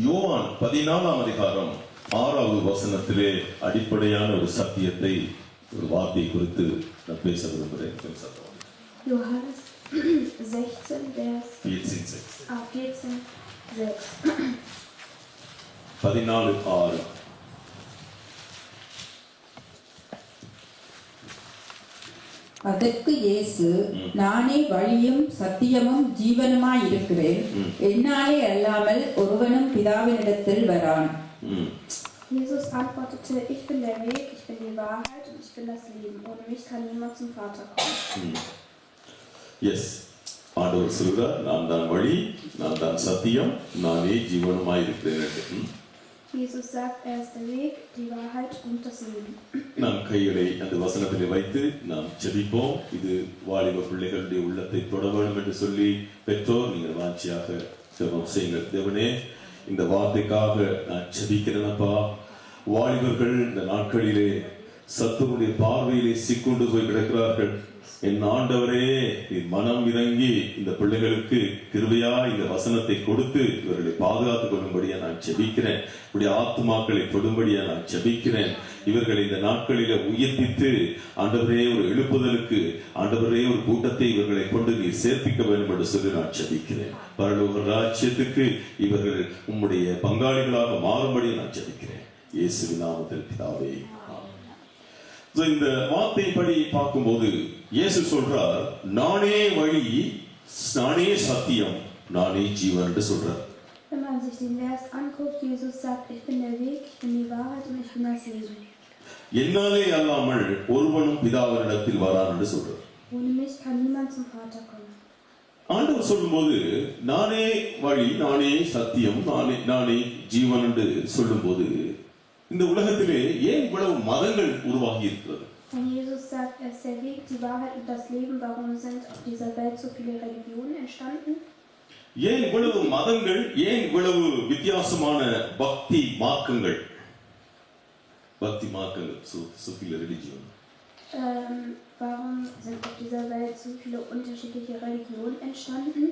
யோவான் 14ஆம் அதிகாரம் 6வது வசனத்திலே அடிப்படையான ஒரு சத்தியத்தை ஒரு வார்த்தை குறித்து நான் பேச விரும்புகிறேன். Johannes 16, Vers 14, 6. 14:6. அதற்கு இயேசு, நானே வழியும் சத்தியமும் ஜீவனுமாய் இருக்கிறேன், என்னாலே அல்லாமல் ஒருவனும் பிதாவினிடத்தில் வரான். Jesus antwortete, ich bin der Weg, ich bin die Wahrheit und ich bin das Leben. Ohne mich kann niemand zum Vater kommen. Yes. ஆண்டவர் சொல்கிறார், நான் தான் வழி, நான் தான் சத்தியம், நானே ஜீவனுமாய் இருக்கிறேன். Jesus sagt, er ist der Weg, die Wahrheit und das Leben. நாம் கைகளை அந்த வசனத்திலே வைத்து நாம் ஜெபிப்போம். இது வாலிப பிள்ளைகளுடைய உள்ளத்தை தொட வேண்டும் என்று சொல்லி பெற்றோர் நீங்கள் வாஞ்சியாக ஜெபம் செய்யுங்கள். தேவனே, இந்த வார்த்தைக்காக நான் ஜெபிக்கிறேனப்பா. வாலிபர்கள் இந்த நாட்களிலே சத்துருடைய பார்வையிலே சிக்குண்டு போய் கிடக்கிறார்கள். என் ஆண்டவரே, மனம் இறங்கி இந்த பிள்ளைகளுக்கு கிருபையா இந்த வசனத்தை கொடுத்து இவர்களை பாதுகாத்துக் கொள்ளும்படியா நான் ஜெபிக்கிறேன். இப்படி ஆத்துமாக்களை தொடும்படியா நான் ஜெபிக்கிறேன். இவர்களை இந்த நாட்களில உயிர்ப்பித்து ஆண்டவரே ஒரு எழுப்புதலுக்கு ஆண்டவரே ஒரு கூட்டத்தை இவர்களை கொண்டு நீ சேர்ப்பிக்க வேண்டும் என்று சொல்லி நான் ஜெபிக்கிறேன். பரலோக ராஜ்யத்துக்கு இவர்கள் உம்முடைய பங்காளிகளாக மாறும்படியா நான் ஜெபிக்கிறேன். இயேசுவின் நாமத்தில் பிதாவே. இந்த வார்த்தைப்படி பார்க்கும்போது இயேசு சொல்றார், நானே வழி, நானே சத்தியம், நானே ஜீவன் என்று சொல்றார். Wenn man sich den Vers anguckt, Jesus sagt, ich bin der Weg, ich bin die Wahrheit und ich bin das Leben. என்னாலே அல்லாமல் ஒருவனும் பிதாவினிடத்தில் வரான் என்று சொல்றார். Ohne mich kann niemand zum Vater kommen. ஆண்டவர் சொல்லும்போது நானே வழி, நானே சத்தியம், நானே ஜீவன் என்று சொல்லும்போது இந்த உலகத்திலே ஏன் இவ்வளவு மதங்கள் உருவாகி இருக்கிறது? Wenn Jesus sagt, er ist der Weg, die Wahrheit und das Leben, warum sind auf dieser Welt so viele Religionen entstanden? ஏன் இவ்வளவு மதங்கள், ஏன் இவ்வளவு வித்தியாசமான பக்தி மார்க்கங்கள், so viele Religionen? Warum sind auf dieser Welt so viele unterschiedliche Religionen entstanden?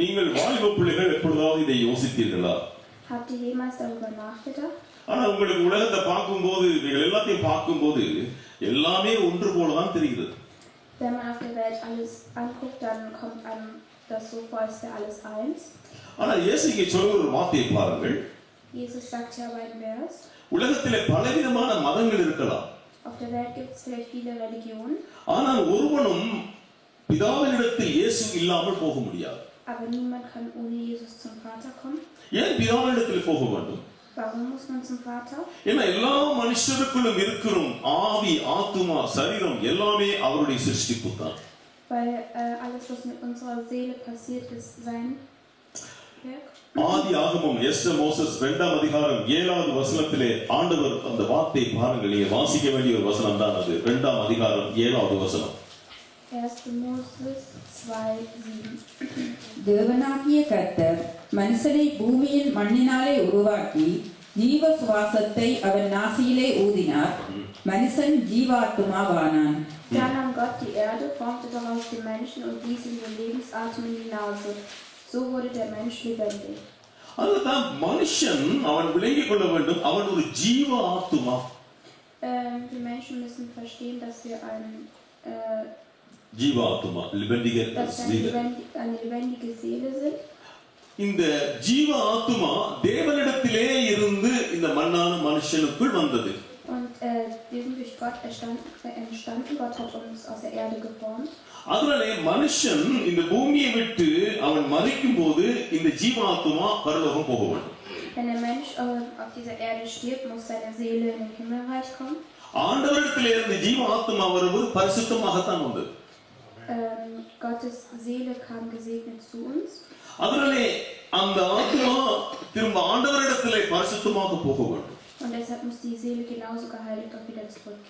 நீங்கள் வாலிப பிள்ளைகள் எப்பொழுதாவது இதை யோசித்தீர்களா? Habt ihr jemals darüber nachgedacht? ஆனா உங்களுக்கு உலகத்தை பார்க்கும்போது, நீங்கள் எல்லாத்தையும் பார்க்கும்போது எல்லாமே ஒன்று போலதான் தெரிகிறது. Wenn man auf der Welt alles anguckt, dann kommt einem das so vor, als wäre alles eins. ஆனா இயேசு இங்கே சொல்ற ஒரு வார்த்தையை பாருங்கள். Jesus sagt ja bei dem Vers, உலகத்திலே பலவிதமான மதங்கள் இருக்கலாம். auf der Welt gibt es vielleicht viele Religionen. ஆனால் ஒருவனும் பிதாவினிடத்தில் இயேசு இல்லாமல் போக முடியாது. Aber niemand kann ohne Jesus zum Vater kommen. ஏன் பிதாவினிடத்தில் போக வேண்டும்? Warum muss man zum Vater? ஏன்னா எல்லா மனுஷருக்குள்ளும் இருக்கிறோம் ஆவி, ஆத்துமா, சரீரம் எல்லாமே அவருடைய சிருஷ்டிப்பு தான். Weil alles, was mit unserer Seele passiert, ist sein Werk. ஆதி ஆகமம் எஸ்தர் மோசஸ் 2ஆம் அதிகாரம் 7வது வசனத்திலே ஆண்டவர் அந்த வார்த்தை பாருங்கள். நீங்க வாசிக்க வேண்டிய ஒரு வசனம் தான் அது. 2ஆம் அதிகாரம் 7வது வசனம். 1. Moses 2:7. தேவனாகிய கர்த்தர் மனுஷனை பூமியின் மண்ணினாலே உருவாக்கி ஜீவ சுவாசத்தை அவன் நாசியிலே ஊதினார், மனுஷன் ஜீவாத்மாவானான். Da nahm Gott die Erde, formte daraus den Menschen und blies ihm den Lebensatem in die Nase. So wurde der Mensch lebendig. அதுதான் மனுஷன் அவன் விளங்கிக் கொள்ள வேண்டும், அவன் ஒரு ஜீவ ஆத்துமா. Die Menschen müssen verstehen, dass wir ein ஜீவாத்மா, eine lebendige Seele sind. இந்த ஜீவ ஆத்துமா தேவனிடத்திலே இருந்து இந்த மண்ணான மனுஷனுக்குள் வந்தது. Und wir sind durch Gott entstanden. Gott hat uns aus der Erde geformt. அதனாலே மனுஷன் இந்த பூமியை விட்டு அவன் மரிக்கும் போது இந்த ஜீவாத்மா பரலோகம் போக வேண்டும். Wenn der Mensch auf dieser Erde stirbt, muss seine Seele in den Himmelreich kommen. ஆண்டவரிடத்திலே இருந்து ஜீவாத்மா வரும்போது பரிசுத்தமாகத்தான் வந்தது. Gottes Seele kam gesegnet zu uns. அதனாலே அந்த ஆத்மா திரும்ப ஆண்டவரிடத்திலே பரிசுத்தமாக போக வேண்டும். Und deshalb muss die Seele genauso geheiligt auch wieder zurück.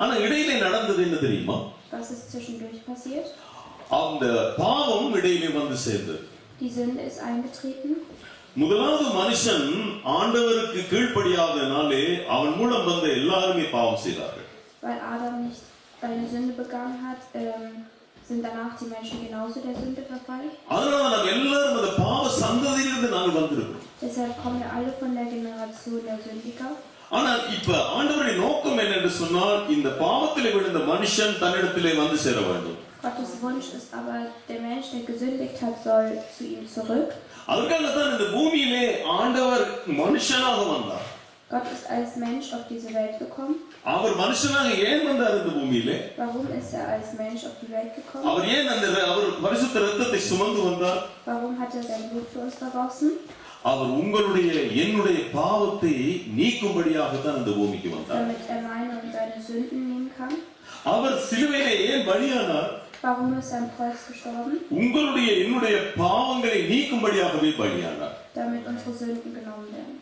ஆனா இடையிலே நடந்தது என்ன தெரியுமா? Was ist zwischendurch passiert? அந்த பாவம் இடையிலே வந்து சேர்ந்தது. Die Sünde ist eingetreten. முதலாவது மனுஷன் ஆண்டவருக்கு கீழ்ப்படியாதனாலே அவன் மூலம் வந்த எல்லாருமே பாவம் செய்தார்கள். Weil Adam nicht eine Sünde begangen hat, sind danach die Menschen genauso der Sünde verfallen. அதனால நம்ம எல்லாரும் அந்த பாவ Deshalb kommen wir alle von der Generation der Sündiger. ஆனால் இப்ப ஆண்டவருடைய நோக்கம் என்னென்று சொன்னால் இந்த பாவத்திலே விழுந்த மனுஷன் தன்னிடத்திலே வந்து சேர வேண்டும். Gottes Wunsch ist aber, der Mensch, der gesündigt hat, soll zu ihm zurück. அதற்காகத்தான் இந்த பூமியிலே ஆண்டவர் மனுஷனாக வந்தார். Gott ist als Mensch auf diese Welt gekommen. அவர் மனுஷனாக ஏன் வந்தார் இந்த பூமியிலே? Warum ist er als Mensch auf die Welt gekommen? அவர் ஏன் அவர் பரிசுத்த இரத்தத்தை சுமந்து வந்தார்? Warum hat er sein Blut für uns vergossen? அவர் உங்களுடைய என்னுடைய பாவத்தை நீக்கும்படியாகத்தான் இந்த பூமிக்கு வந்தார். Damit er meine und deine Sünden nehmen kann. அவர் சிலுவையிலே ஏன் பலியானார்? Warum ist er am Kreuz gestorben? உங்களுடைய என்னுடைய பாவங்களை நீக்கும்படியாகவே பலியானார். Damit unsere Sünden genommen werden.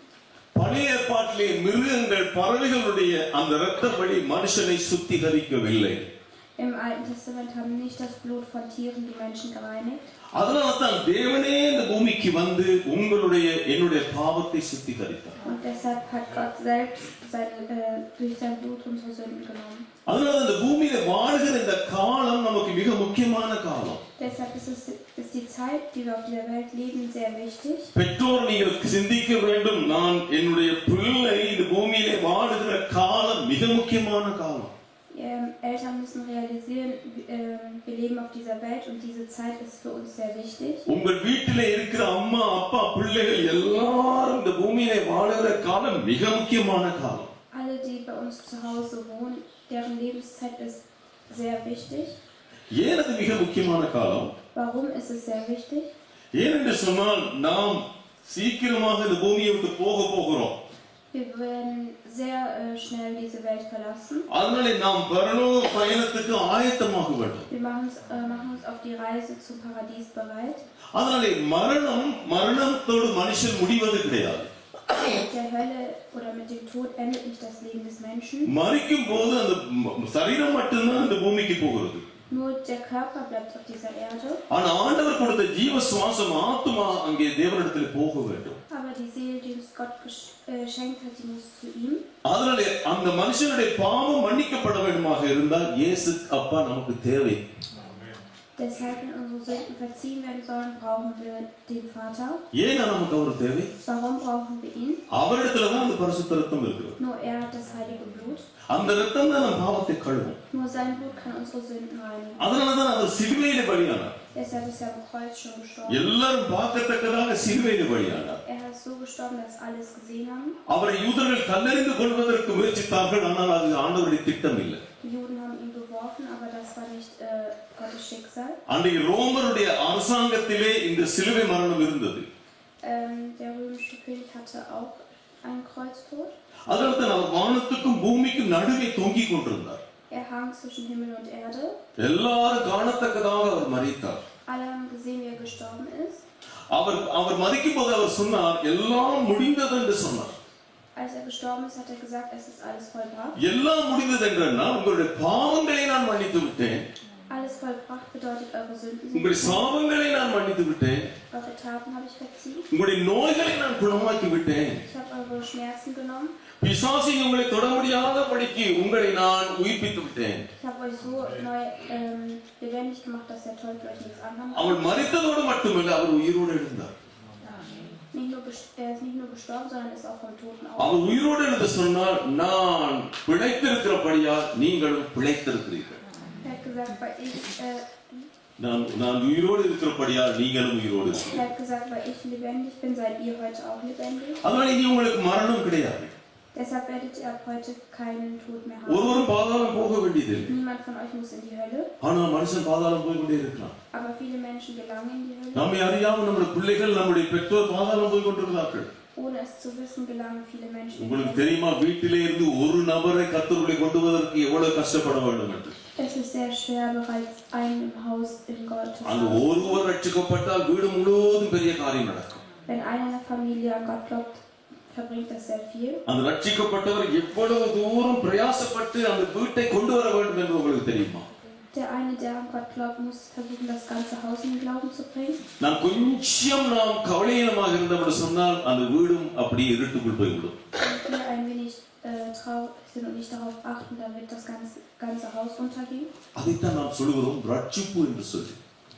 பழைய ஏற்பாட்டிலே மிருகங்கள் பறவைகளுடைய அந்த இரத்த பலி மனுஷனை சுத்திகரிக்கவில்லை. Im Alten Testament haben nicht das Blut von Tieren die Menschen gereinigt. அதனால்தான் தேவனே இந்த பூமிக்கு வந்து உங்களுடைய என்னுடைய பாவத்தை சுத்திகரித்தார். Und deshalb hat Gott selbst durch sein Blut unsere Sünden genommen. அதனால இந்த பூமியில வாழுகிற இந்த காலம் நமக்கு மிக முக்கியமான காலம். Deshalb ist die Zeit, die wir auf dieser Welt leben, sehr wichtig. பெற்றோர் நீங்கள் சிந்திக்க வேண்டும், நான் என்னுடைய பிள்ளை இந்த பூமியிலே வாழுகிற காலம் மிக முக்கியமான காலம். Eltern müssen realisieren, wir leben auf dieser Welt und diese Zeit ist für uns sehr wichtig. உங்கள் வீட்டிலே இருக்கிற அம்மா அப்பா பிள்ளைகள் எல்லாரும் இந்த பூமியிலே வாழுகிற காலம் மிக முக்கியமான காலம். Alle, die bei uns zu Hause wohnen, deren Lebenszeit ist sehr wichtig. ஏன் அது மிக முக்கியமான காலம்? Warum ist es sehr wichtig? ஏனென்று சொன்னால் நாம் சீக்கிரமாக இந்த பூமியை விட்டு போகிறோம். Wir werden sehr schnell diese Welt verlassen. அதனாலே நாம் பரலோக பயணத்துக்கு ஆயத்தமாக வேண்டும். Wir machen uns auf die Reise zum Paradies bereit. அதனாலே மரணத்தோடு மனுஷன் முடிவது கிடையாது. Mit der Hölle oder mit dem Tod endet nicht das Leben des Menschen. மரிக்கும் போது அந்த சரீரம் மட்டும்தான் இந்த பூமிக்கு போகிறது. Nur der Körper bleibt auf dieser Erde. ஆனா ஆண்டவர் கொடுத்த ஜீவ சுவாசம் ஆத்துமா அங்கே தேவனிடத்தில் போக வேண்டும். Aber die Seele, die uns Gott geschenkt hat, die muss zu ihm. அதனாலே அந்த மனுஷனுடைய பாவம் மன்னிக்கப்பட வேண்டுமாக இருந்தால் இயேசு அப்பா நமக்கு தேவை. Deshalb, wenn unsere Sünden verziehen werden sollen, brauchen wir den Vater. ஏன் நமக்கு அவர் தேவை? Warum brauchen wir ihn? அவரிடத்துல தான் அந்த பரிசுத்த இரத்தம் இருக்குது. Nur er hat das heilige Blut. அந்த இரத்தம் தான் நம் பாவத்தை கழுவும். Nur sein Blut kann unsere Sünden reinigen. அதனால தான் அவர் சிலுவையிலே பலியானார். Deshalb ist er am Kreuz schon gestorben. எல்லாரும் பார்க்கத்தக்கதாக சிலுவையிலே பலியானார். Er ist so gestorben, dass alles gesehen haben. அவரை யூதர்கள் கல்லெறிந்து கொள்வதற்கு முயற்சித்தார்கள், ஆனால் அது ஆண்டவருடைய திட்டம் இல்லை. Die Juden haben ihn geworfen, aber das war nicht Gottes Schicksal. அன்றைய ரோமருடைய அரசாங்கத்திலே இந்த சிலுவை மரணம் இருந்தது. Der römische König hatte auch einen Kreuztod. அதனால தான் அவர் வானத்துக்கும் பூமிக்கும் நடுவே தொங்கிக் கொண்டிருந்தார். Er hang zwischen Himmel und Erde. எல்லாரும் காணத்தக்கதாக அவர் மரித்தார். Alle haben gesehen, wie er gestorben ist. அவர் மரிக்கும் போது அவர் சொன்னார், எல்லாம் முடிந்தது என்று சொன்னார். Als er gestorben ist, hat er gesagt, es ist alles vollbracht. எல்லாம் முடிந்தது என்றால் உங்களுடைய பாவங்களை நான் மன்னித்து விட்டேன். Alles vollbracht bedeutet, eure Sünden sind உங்களுடைய சாபங்களை நான் மன்னித்து விட்டேன். Eure Taten habe ich verziehen. உங்களுடைய நோய்களை நான் குணமாக்கி விட்டேன். Ich habe eure Schmerzen genommen. பிசாசு உங்களை தொட முடியாதபடிக்கு உங்களை நான் உயிர்ப்பித்து விட்டேன். Ich habe euch so neu lebendig gemacht, dass der Teufel euch nichts anhaben kann. அவர் மரித்ததோடு மட்டுமல்ல, அவர் உயிரோடு எழுந்தார். Er ist nicht nur gestorben, sondern ist auch vom Toten அவர் உயிரோடு எழுந்து சொன்னார், நான் பிழைத்திருக்கிறபடியால் நீங்களும் பிழைத்திருக்கிறீர்கள். Er hat gesagt, weil நான் உயிரோடு இருக்கிறபடியால் நீங்களும் உயிரோடு இருக்கிறீர்கள். Er hat gesagt, weil ich lebendig bin, seid ihr heute auch lebendig. அதனால இனி உங்களுக்கு மரணம் கிடையாது. Deshalb werdet ihr ab heute keinen Tod mehr haben. ஒருவரும் பாதாளம் போக வேண்டியதில்லை. Niemand von euch muss in die Hölle. ஆனால் மனுஷன் பாதாளம் போய் கொண்டே இருக்கிறான். Aber viele Menschen gelangen in die Hölle. நம்மை அறியாமல் நம்முடைய பிள்ளைகள் நம்முடைய பெற்றோர் பாதாளம் போய் கொண்டிருக்கிறார்கள். Ohne es zu wissen, gelangen viele Menschen in die உங்களுக்கு Hölle. தெரியுமா, வீட்டிலே இருந்து ஒரு நபரை கர்த்தருக்குள்ளே கொண்டு வருவதற்கு எவ்வளவு கஷ்டப்பட வேண்டும் என்று? Es ist sehr schwer, bereits einen im Haus in Gottes அந்த ஒருவர் ரட்சிக்கப்பட்டால் வீடு முழுவதும் பெரிய காரியம் நடக்கும். Wenn einer in der Familie an Gott glaubt, verbringt das sehr viel. அந்த ரட்சிக்கப்பட்டவர் எவ்வளவு தூரம் பிரயாசப்பட்டு அந்த வீட்டை கொண்டு வர வேண்டும் என்று உங்களுக்கு தெரியுமா? Der eine, der an Gott glaubt, muss versuchen, das ganze Haus in den Glauben zu bringen. நாம் கவலையீனமாக இருந்தோம் சொன்னால் அந்த வீடும் அப்படியே இருட்டுக்குள் போய்விடும். Wenn wir ein wenig traurig sind und nicht darauf achten, dann wird das ganze Haus untergehen. அதைத்தான் நாம் சொல்கிறோம் ரட்சிப்பு என்று சொல்லி.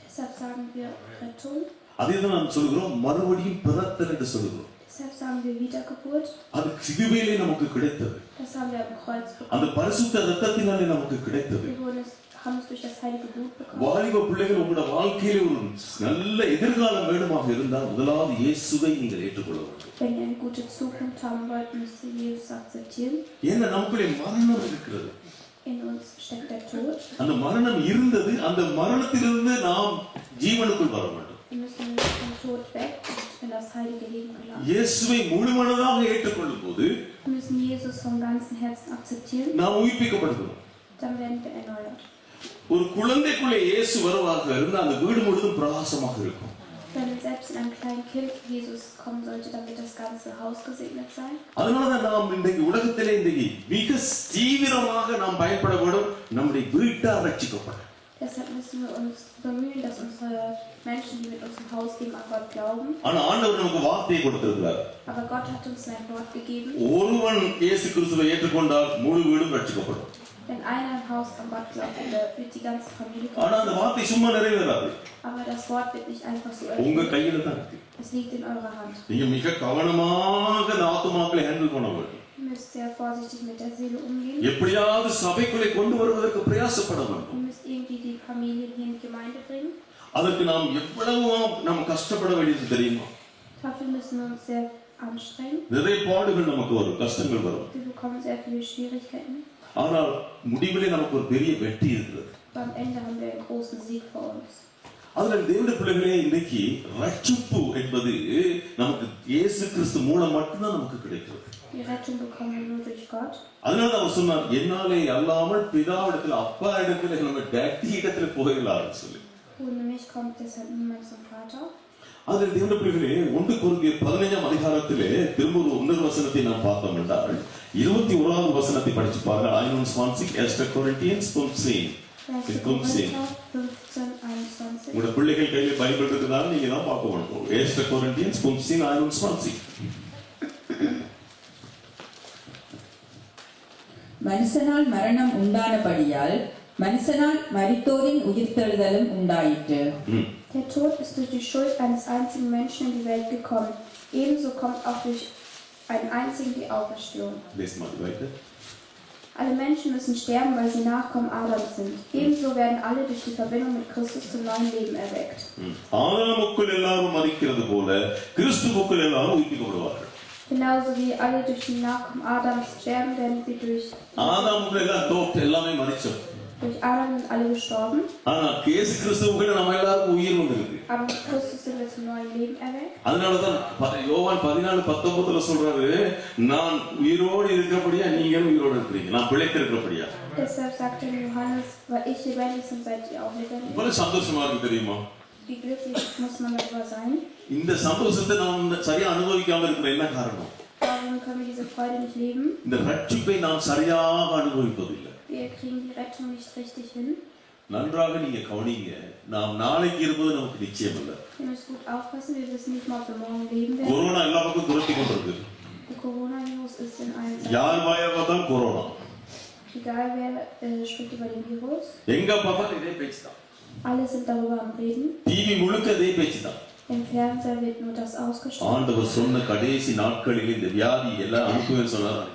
Deshalb sagen wir Rettung. அதைத்தான் நாம் சொல்கிறோம் மறுபடியும் பிறத்தல் என்று சொல்கிறோம். Deshalb sagen wir Wiedergeburt. அது சிலுவையிலே நமக்கு கிடைத்தது. Das haben wir am Kreuz bekommen. அந்த பரிசுத்த இரத்தத்தினாலே நமக்கு கிடைத்தது. Haben es durch das heilige Blut bekommen. வாலிப பிள்ளைகள் உங்களுடைய வாழ்க்கையிலே ஒரு நல்ல எதிர்காலம் வேண்டுமாக இருந்தால் முதலாவது இயேசுவை நீங்கள் ஏற்றுக்கொள்ள வேண்டும். Wenn ihr eine gute Zukunft haben wollt, müsst ihr Jesus akzeptieren. ஏன்னா நமக்குள்ளே மரணம் இருக்கிறது. In uns steckt der Tod. அந்த மரணம் இருந்தது, அந்த மரணத்திலிருந்து நாம் ஜீவனுக்குள் வர வேண்டும். Wir müssen vom Tod weg und in das heilige Leben gelangen. இயேசுவை முழுமனதாக ஏற்றுக்கொள்ளும் போது Wir müssen Jesus vom ganzen Herzen akzeptieren. நாம் உயிர்ப்பிக்கப்படுகிறோம். Dann werden wir erneuert. ஒரு குழந்தைக்குள்ளே இயேசு வருவாக இருந்தால் அந்த வீடு முழுவதும் பிரகாசமாக இருக்கும். Wenn selbst in einem kleinen Kind Jesus kommen sollte, dann wird das ganze Haus gesegnet sein. அதனாலதான் நாம் இன்றைக்கு உலகத்திலே இன்றைக்கு மிக தீவிரமாக நாம் பயப்பட வேண்டும், நம்முடைய வீட்டார் ரட்சிக்கப்பட. Deshalb müssen wir uns bemühen, dass unsere Menschen, die mit uns im Haus leben, an Gott glauben. ஆனா ஆண்டவர் நமக்கு வார்த்தையை கொடுத்திருக்கிறார். Aber Gott hat uns ein Wort gegeben. ஒருவன் இயேசு கிறிஸ்துவை ஏற்றுக்கொண்டால் முழு வீடும் ரட்சிக்கப்படும். Wenn einer im Haus an Gott glaubt, wird die ganze Familie ஆனா அந்த வார்த்தை சும்மா நிறைவேறாது. Aber das Wort wird nicht einfach so உங்க erfüllt. கையில தான் இருக்கு. Es liegt in eurer Hand. நீங்க மிக கவனமாக அந்த ஆத்துமாக்களை ஹேண்டில் பண்ண வேண்டும். Ihr müsst sehr vorsichtig mit der Seele umgehen. எப்படியாவது சபைக்குள்ளே கொண்டு வருவதற்கு பிரயாசப்பட வேண்டும். Ihr müsst irgendwie die Familie hier in die Gemeinde bringen. அதற்கு நாம் எவ்வளவு நாம் கஷ்டப்பட வேண்டியது தெரியுமா? Dafür müssen wir uns sehr anstrengen. நிறைய பாடுகள் நமக்கு வரும், கஷ்டங்கள் வரும். Wir bekommen sehr viele Schwierigkeiten. ஆனால் முடிவிலே நமக்கு ஒரு பெரிய வெற்றி இருக்கிறது. Beim Ende haben wir einen großen Sieg vor uns. அதனால் தேவனுடைய பிள்ளைகளே, இன்றைக்கு ரட்சிப்பு என்பது நமக்கு இயேசு கிறிஸ்து மூலம் மட்டும்தான் நமக்கு கிடைக்கிறது. Die Rettung bekommen wir nur durch Gott. அதனால அவர் சொன்னார், என்னாலே அல்லாமல் பிதாவிடத்தில் அப்பா இடத்துல நம்ம டேடி இடத்துல போகலாம்னு சொல்லி. Ohne mich kommt deshalb niemand zum Vater. அதில் தேவனுடைய பிள்ளைகளே, 1 கொரிந்தியர் 15ஆம் அதிகாரத்திலே திரும்ப ஒரு இன்னொரு வசனத்தை நாம் பார்த்தோம் என்றால் 21வது வசனத்தை படிச்சு பாருங்க. 1 Korinthians 15. 1. Korinther 15:21. உங்க பிள்ளைகள் கையில பைபிள் இருக்குதான்னு நீங்க தான் பார்க்க வேண்டும். 1 Korinthians 15:21. மனுஷனால் மரணம் உண்டானபடியால் மனுஷனால் மரித்தோரின் உயிர்த்தெழுதலும் உண்டாயிற்று. Der Tod ist durch die Schuld eines einzigen Menschen in die Welt gekommen. Ebenso kommt auch durch einen einzigen die Auferstehung. Lest mal weiter. Alle Menschen müssen sterben, weil sie Nachkommen Adams sind. Ebenso werden alle durch die Verbindung mit Christus zum neuen Leben erweckt. ஆதாமுக்குள் எல்லாரும் மரிக்கிறது போல கிறிஸ்துவுக்குள் எல்லாரும் உயிர்ப்பிக்கப்படுவார்கள். Genauso wie alle durch die Nachkommen Adams sterben, werden sie durch ஆதாமுக்குள் எல்லாம் எல்லாமே மரிச்சோம். Durch Adam sind alle gestorben. ஆனா இயேசு கிறிஸ்துவுக்குள்ள நம்ம எல்லாருக்கும் உயிர் வந்திருக்கு. Aber mit Christus sind wir zum neuen Leben erweckt. அதனாலதான் யோவான் 14:19 சொல்றாரு, நான் உயிரோடு இருக்கிறபடியா நீங்களும் உயிரோடு இருக்கிறீங்க, நான் பிழைத்திருக்கிறபடியா. Deshalb sagt er Johannes, weil ich lebendig bin, seid ihr auch lebendig. இவ்வளவு சந்தோஷமா இருக்கு தெரியுமா? Wie glücklich muss man darüber sein? இந்த சந்தோஷத்தை நாம் சரியா அனுபவிக்காம இருக்கிற என்ன காரணம்? Warum können wir diese Freude nicht leben? இந்த ரட்சிப்பை நாம் சரியாக அனுபவிப்பதில்லை. Wir kriegen die Rettung nicht richtig hin. நன்றாக நீங்க கவனிங்க, நாம் நாளைக்கு இருப்பது நமக்கு நிச்சயம் இல்லை. Wir müssen gut aufpassen, wir wissen nicht mal, ob wir morgen leben werden. Corona எல்லா பக்கம் துரத்தி கொண்டிருக்கு. Der Coronavirus ist in allen யார் வாயை பார்த்தாலும் corona. Egal wer spricht über den Virus. எங்க பார்த்தாலும் இதே பேச்சு தான். Alle sind darüber am Reden. TV முழுக்க இதே பேச்சு தான். Im Fernseher wird nur das ausgestrahlt. ஆண்டவர் சொன்ன கடைசி நாட்களில் இந்த வியாதி எல்லாம் அனுப்புவேன்னு சொன்னார்.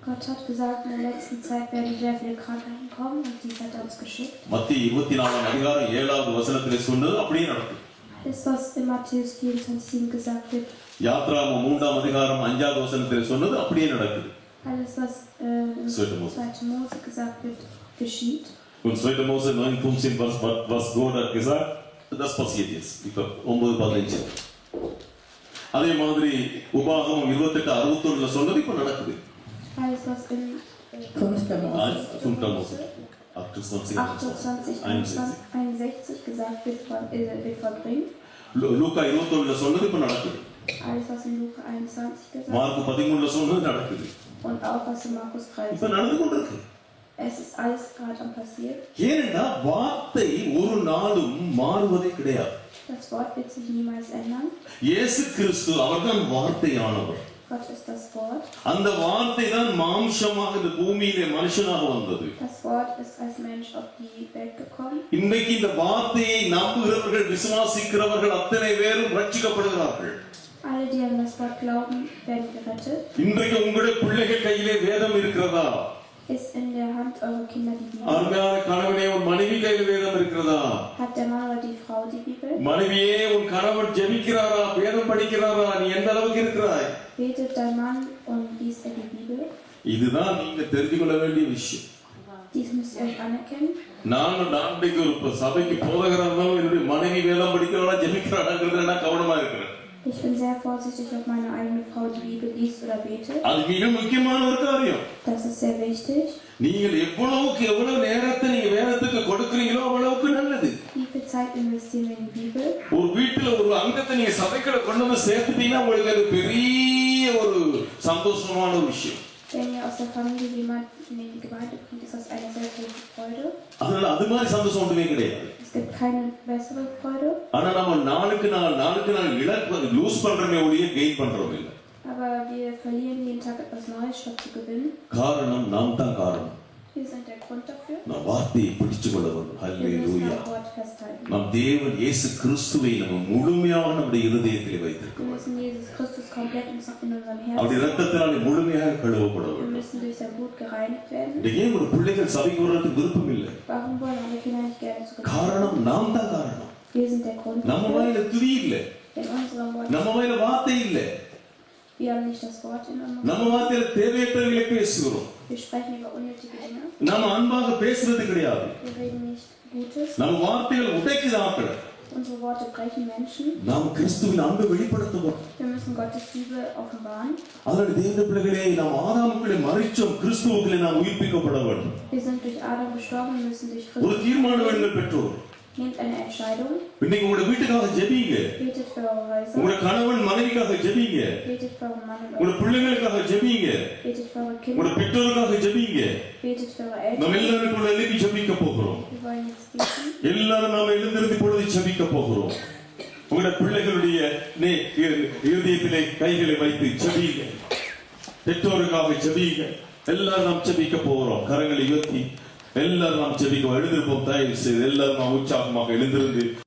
Gott hat gesagt, in der letzten Zeit werden sehr viele Krankheiten kommen und dies hat er uns geschickt. மத்திய 24ஆம் அதிகாரம் 7வது வசனத்திலே சொன்னது அப்படியே நடக்கும். Alles, was in Matthäus 24 gesagt wird, யாத்ராகமம் 3ஆம் அதிகாரம் 5வது வசனத்திலே சொன்னது அப்படியே நடக்குது. alles, was in 2. Mose gesagt wird, geschieht. Und 2. Mose 9:15, was Gott hat gesagt, das passiert jetzt. இப்ப 9:15. அதே மாதிரி உபாகமம் 28:61 சொன்னது இப்ப நடக்குது. Alles, was in 5. Mose 28:61 gesagt wird vollbringt. லூக்கா 21 சொன்னது இப்ப நடக்குது. Alles, was in Lukas 21 gesagt mark 13 சொன்னது நடக்குது. und auch was in Markus இப்ப 13. நடந்து கொண்டிருக்கு. Es ist alles gerade am passieren. ஏனென்றா வார்த்தை ஒரு நாளும் மாறுவதே கிடையாது. Das Wort wird sich niemals ändern. இயேசு கிறிஸ்து அவர்தான் வார்த்தையானவர். Gott ist das Wort. அந்த வார்த்தை தான் மாம்சமாக இந்த பூமியிலே மனுஷனாக வந்தது. Das Wort ist als Mensch auf die Welt gekommen. இன்னைக்கு இந்த வார்த்தையை நம்புகிறவர்கள், விசுவாசிக்கிறவர்கள் அத்தனை பேரும் ரட்சிக்கப்படுகிறார்கள். Alle, die an das Wort glauben, werden gerettet. இன்றைக்கு உங்களுடைய பிள்ளைகள் கையிலே வேதம் இருக்கிறதா? Ist in der Hand eurer Kinder die Bibel? அருமையான கணவனே, உன் மனைவி கையில் வேதம் இருக்கிறதா? Hat der Mann oder die Frau die Bibel? மனைவியே, உன் கணவன் ஜெபிக்கிறாரா, வேதம் படிக்கிறாரா, நீ எந்த அளவுக்கு இருக்கிறாய்? Betet dein Mann und liest er die Bibel? இதுதான் நீங்க தெரிந்து கொள்ள வேண்டிய விஷயம். Dies müsst ihr euch anerkennen. நான் இன்றைக்கு ஒரு சபைக்கு போதகரா இருந்தாலும் என்னுடைய மனைவி வேதம் படிக்கிறாளா, ஜெபிக்கிறாளாங்கிறதுல நான் கவனமா இருக்கிறேன். Ich bin sehr vorsichtig, ob meine eigene Frau die Bibel liest oder betet. அது மிக முக்கியமான ஒரு காரியம். Das ist sehr wichtig. நீங்கள் எவ்வளவு நேரத்தை நீங்க வேதத்துக்கு கொடுக்கிறீங்களோ அவ்வளவுக்கு நல்லது. Wie viel Zeit investieren wir in die Bibel? ஒரு வீட்டுல ஒரு அங்கத்தை நீங்க சபைக்குள்ள கொண்டு வந்து சேர்த்துட்டீங்கன்னா உங்களுக்கு அது பெரிய ஒரு சந்தோஷமான ஒரு விஷயம். Wenn ihr aus der Familie jemanden in die Gemeinde bringt, ist das eine sehr große Freude. அதனால அது மாதிரி சந்தோஷம் ஒன்றுமே கிடையாது. Es gibt keine bessere Freude. ஆனா நம்ம நாளுக்கு நாள் இழப்பு லூஸ் பண்றமே ஒழிய கெயின் பண்றோம் இல்ல. Aber wir verlieren jeden Tag etwas Neues, statt zu gewinnen. காரணம் நாம் தான் காரணம். Wir sind der Grund dafür. நாம் வார்த்தையை பிடிச்சுக் கொள்ள வேண்டும். Wir müssen hallelujah. am Wort festhalten. நம் தேவன் இயேசு கிறிஸ்துவை நம்ம முழுமையாக நம்முடைய இருதயத்திலே Wir வைத்திருக்கிறோம். müssen Jesus Christus komplett in unserem அவருடைய Herzen. ரத்தத்தினாலே முழுமையாக கழுவப்பட Wir வேண்டும். müssen durch sein Blut gereinigt werden. இந்த ஏன் ஒரு பிள்ளைகள் சபைக்கு வர்றதுக்கு விருப்பம் இல்லை? Warum wollen alle Kinder nicht gerne zu Gemeinde? காரணம் நாம் தான் காரணம். Wir sind der Grund நம்ம dafür. வாயில துதி இல்ல, In unserem Wort. நம்ம வாயில வார்த்தை இல்ல, Wir haben nicht das Wort in unserem நம்ம Wort. வார்த்தையில தேவையற்றவர்களை பேசுகிறோம். Wir sprechen über unnötige Dinge. நாம அன்பாக பேசுறது கிடையாது. Wir reden nicht Gutes. நம்ம வார்த்தைகள் உடைக்குது ஆக்களை. Unsere Worte brechen Menschen. நாம் கிறிஸ்துவின் அன்பை வெளிப்படுத்துவோம். Wir müssen Gottes Liebe offenbaren. அதனால தேவனுடைய பிள்ளைகளே, நாம் ஆதாமுக்குள்ளே மரிச்சோம், கிறிஸ்துவுக்குள்ளே நாம் உயிர்ப்பிக்கப்பட வேண்டும். Wir sind durch Adam gestorben, wir müssen durch ஒரு Christus. தீர்மானம் வேண்டுங்கள் பெற்றோர். Nehmt eine Entscheidung. இன்னைக்கு உங்களுடைய வீட்டுக்காக ஜெபிங்க. Betet für eure Häuser. உங்களுடைய கணவன் மனைவிக்காக ஜெபிங்க. Betet für eure Mann und உங்களுடைய eure பிள்ளைகளுக்காக ஜெபிங்க. Betet für eure உங்களுடைய Kinder. பெற்றோருக்காக ஜெபிங்க. Betet für eure நாம் Eltern. எல்லாருக்குள்ள எழுப்பி ஜெபிக்க போகிறோம். Wir wollen jetzt beten. எல்லாரும் நாம எழுந்திருந்து பொழுது ஜெபிக்க போகிறோம். உங்களுடைய பிள்ளைகளுடைய இருதயத்திலே கைகளை வைத்து ஜெபிங்க. பெற்றோருக்காக ஜெபிங்க. எல்லாரும் நாம் ஜெபிக்க போகிறோம். கரங்களை உயர்த்தி எல்லாரும் நாம் ஜெபிக்க எழுந்திருப்போம். தயவு செய்து எல்லாரும் நாம் உற்சாகமாக எழுந்திருந்து